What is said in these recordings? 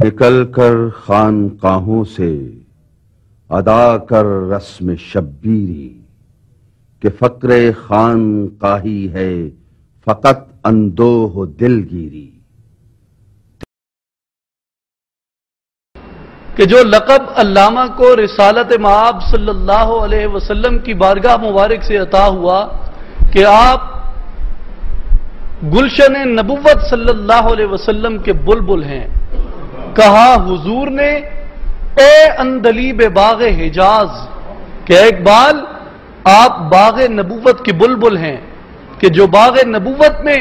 نکل کر خانقاہوں سے ادا کر رسم شبیری کہ فقر خانقاہی ہے فقط اندوہ دلگیری. کہ جو لقب علامہ کو رسالت مآب صلی اللہ علیہ وسلم کی بارگاہ مبارک سے عطا ہوا کہ آپ گلشن نبوت صلی اللہ علیہ وسلم کے بلبل ہیں. کہا حضور نے اے اندلیب باغ حجاز کہ اقبال آپ باغ نبوت کے بلبل ہیں، کہ جو باغ نبوت میں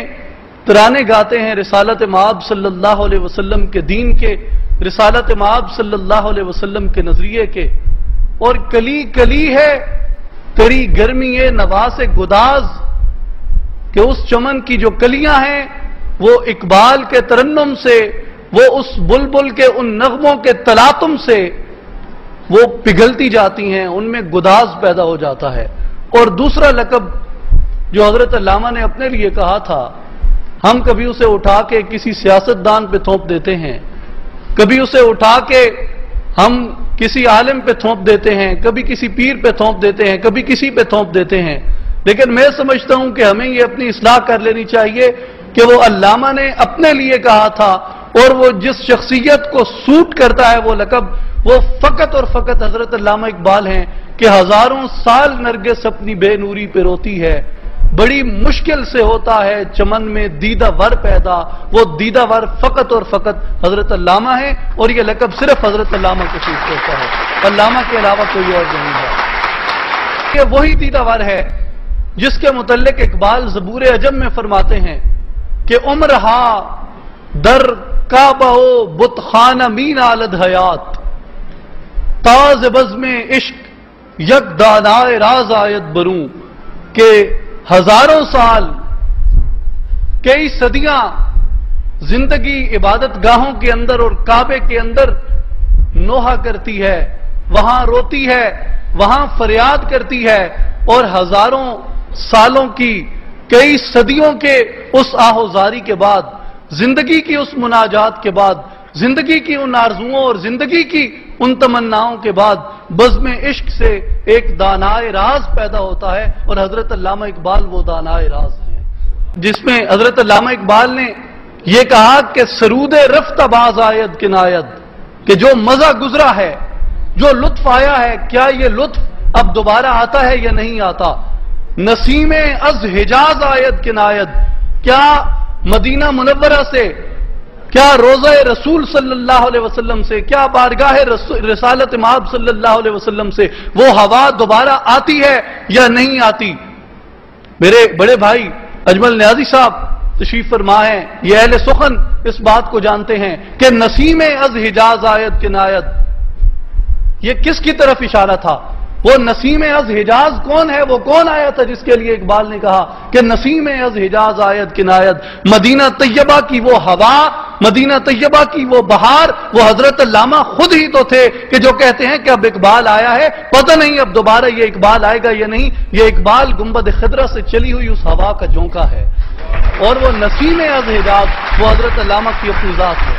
ترانے گاتے ہیں رسالت مآب صلی اللہ علیہ وسلم کے دین کے، رسالت مآب صلی اللہ علیہ وسلم کے نظریے کے. اور کلی کلی ہے تیری گرمی نواز گداز، کہ اس چمن کی جو کلیاں ہیں وہ اقبال کے ترنم سے، وہ اس بلبل کے ان نغموں کے تلاطم سے وہ پگھلتی جاتی ہیں، ان میں گداز پیدا ہو جاتا ہے. اور دوسرا لقب جو حضرت علامہ نے اپنے لیے کہا تھا، ہم کبھی اسے اٹھا کے کسی سیاستدان پہ تھوپ دیتے ہیں، کبھی اسے اٹھا کے ہم کسی عالم پہ تھوپ دیتے ہیں، کبھی کسی پیر پہ تھوپ دیتے ہیں، کبھی کسی پہ تھوپ دیتے ہیں. لیکن میں سمجھتا ہوں کہ ہمیں یہ اپنی اصلاح کر لینی چاہیے کہ وہ علامہ نے اپنے لیے کہا تھا، اور وہ جس شخصیت کو سوٹ کرتا ہے وہ لقب، وہ فقط اور فقط حضرت علامہ اقبال ہیں. کہ ہزاروں سال نرگس اپنی بے نوری پہ روتی ہے، بڑی مشکل سے ہوتا ہے چمن میں دیدہ ور پیدا، وہ دیدہ ور فقط اور فقط حضرت علامہ ہے. اور یہ لقب صرف حضرت علامہ کو سوٹ کرتا ہے، علامہ کے علاوہ کوئی اور نہیں ہے. یہ وہی دیدہ ور ہے جس کے متعلق اقبال زبور عجم میں فرماتے ہیں کہ عمرہا در کعبہ و بت خانہ مین آلد حیات، تاز بزم عشق یک دانائے راز آیت بروں. کہ ہزاروں سال، کئی صدیاں زندگی عبادت گاہوں کے اندر اور کعبے کے اندر نوحہ کرتی ہے، وہاں روتی ہے، وہاں فریاد کرتی ہے، اور ہزاروں سالوں کی، کئی صدیوں کے اس آہوزاری کے بعد، زندگی کی اس مناجات کے بعد، زندگی کی ان آرزوؤں اور زندگی کی ان تمناؤں کے بعد بزم عشق سے ایک دانائے راز پیدا ہوتا ہے. اور حضرت علامہ اقبال وہ دانائے راز ہیں، جس میں حضرت علامہ اقبال نے یہ کہا کہ سرود رفت باز آید کنایت، کہ جو مزہ گزرا ہے، جو لطف آیا ہے، کیا یہ لطف اب دوبارہ آتا ہے یا نہیں آتا. نسیم از حجاز آید کنایت، کیا مدینہ منورہ سے، کیا روضہ رسول صلی اللہ علیہ وسلم سے، کیا بارگاہ رسالت مآب صلی اللہ علیہ وسلم سے وہ ہوا دوبارہ آتی ہے یا نہیں آتی. میرے بڑے بھائی اجمل نیازی صاحب تشریف فرما ہیں، یہ اہل سخن اس بات کو جانتے ہیں کہ نسیم از حجاز آیت کنایت، یہ کس کی طرف اشارہ تھا. وہ نسیم از حجاز کون ہے؟ وہ کون آیا تھا جس کے لیے اقبال نے کہا کہ نسیم از حجاز آیت کنایت؟ مدینہ طیبہ کی وہ ہوا، مدینہ طیبہ کی وہ بہار، وہ حضرت علامہ خود ہی تو تھے کہ جو کہتے ہیں کہ اب اقبال آیا ہے، پتہ نہیں اب دوبارہ یہ اقبال آئے گا یا نہیں. یہ اقبال گنبد خضرا سے چلی ہوئی اس ہوا کا جھونکا ہے، اور وہ نسیم از حجاز وہ حضرت علامہ کی اپنی ذات ہے.